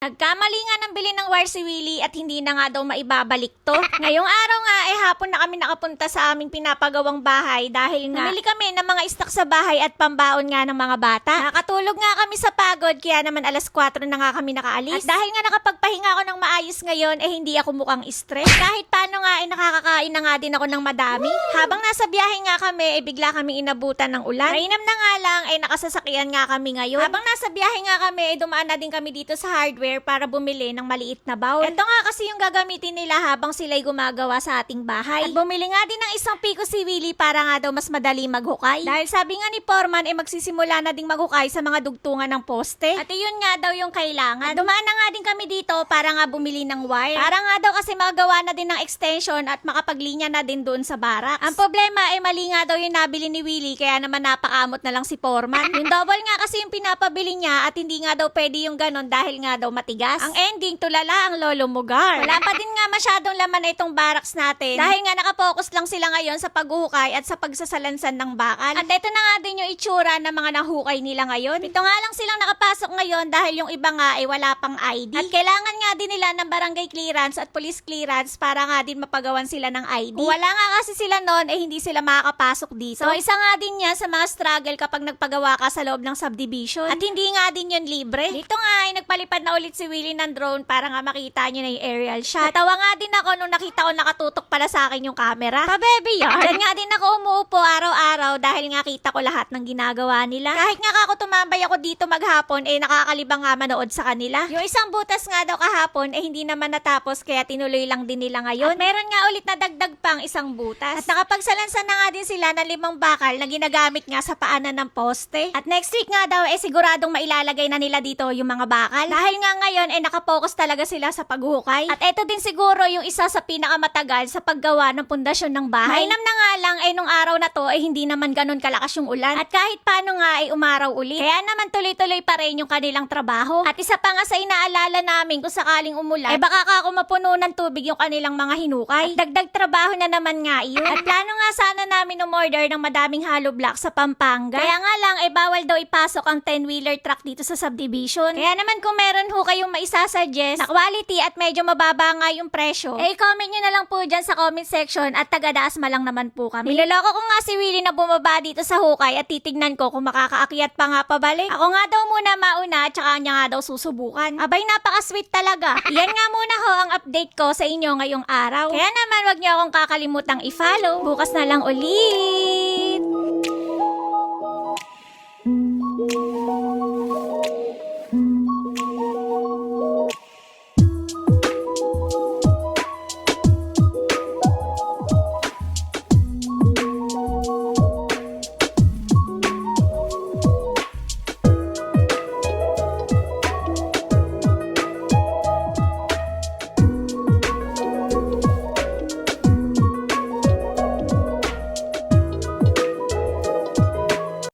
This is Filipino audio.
Nagkamali nga ng bili ng wire si Willie at hindi na nga daw maibabalik to. Ngayong araw nga hapon na kami nakapunta sa aming pinapagawang bahay dahil nga namili kami ng mga stock sa bahay at pambaon nga ng mga bata. Nakatulog nga kami sa pagod kaya naman alas 4 na nga kami nakaalis. At dahil nga nakapagpahinga ako ng maayos ngayon hindi ako mukhang stress. Kahit paano nga nakakakain na nga din ako ng madami. Habang nasa biyahe nga kami bigla kami inabutan ng ulan. Mainam na nga lang nakasasakyan nga kami ngayon. Habang nasa biyahe nga kami dumaan na din kami dito sa hardware para bumili ng maliit na bowl. Ito nga kasi yung gagamitin nila habang sila'y gumagawa sa ating bahay. At bumili nga din ng isang piko si Willie para nga daw mas madali maghukay. Dahil sabi nga ni Foreman magsisimula na ding maghukay sa mga dugtungan ng poste. At yun nga daw yung kailangan. At dumaan na nga din kami dito para nga bumili ng wire. Para nga daw kasi magawa na din ng extension at makapaglinya na din doon sa barracks. Ang problema mali nga daw yung nabili ni Willie kaya naman napakamot na lang si Foreman. Yung double nga kasi yung pinapabili niya at hindi nga daw pwede yung ganon dahil nga daw matigas. Ang ending, tulala ang lolo mugar. Wala pa din nga masyadong laman na itong barracks natin dahil nga nakapokus lang sila ngayon sa paghuhukay at sa pagsasalansan ng bakal. At ito na nga din yung itsura ng mga nahukay nila ngayon. Ito nga lang silang nakapasok ngayon dahil yung iba nga wala pang ID. At kailangan nga din nila ng barangay clearance at police clearance para nga din mapagawan sila ng ID. Kung wala nga kasi sila noon hindi sila makakapasok dito. So isa nga din yan sa mga struggle kapag nagpagawa ka sa loob ng subdivision. At hindi nga din yun libre. Dito nga nagpalipad na ulit si Willie ng drone para nga makita niyo na yung aerial shot. Natawa nga din ako nung nakita ko nakatutok pala sa akin yung camera. Pa-baby yan. Diyan nga din ako umuupo araw-araw dahil nga kita ko lahat ng ginagawa nila. Kahit nga ako tumambay ako dito maghapon nakakalibang nga manood sa kanila. Yung isang butas nga daw kahapon hindi naman natapos kaya tinuloy lang din nila ngayon. At meron nga ulit na dagdag pang isang butas. At nakapagsalansan na nga din sila ng 5 bakal na ginagamit nga sa paanan ng poste. At next week nga daw siguradong mailalagay na nila dito yung mga bakal. Dahil nga ngayon nakapokus talaga sila sa paghukay. At ito din siguro yung isa sa pinakamatagal sa paggawa ng pundasyon ng bahay. Mainam na nga lang nung araw na to hindi naman ganun kalakas yung ulan. At kahit paano nga umaraw uli. Kaya naman tuloy-tuloy pa rin yung kanilang trabaho. At isa pa nga sa inaalala namin kung sakaling umulan, baka ako mapuno ng tubig yung kanilang mga hinukay. At dagdag trabaho na naman nga yun. At plano nga sana namin umorder ng madaming hollow block sa Pampanga. Kaya nga lang bawal daw ipasok ang 10-wheeler truck dito sa subdivision. Kaya naman kung meron ho kayong maisasuggest na quality at medyo mababa nga yung presyo, comment nyo na lang po dyan sa comment section at taga-Dasma lang naman po kami. Niloloko ko nga si Willie na bumaba dito sa hukay at titignan ko kung makakaakyat pa nga pabalik. Ako nga daw muna mauna at saka niya nga daw susubukan. Abay, napaka-sweet talaga. Yan nga muna ho ang update ko sa inyo ngayong araw. Kaya naman wag niyo akong kakalimutang i-follow. Bukas na lang ulit.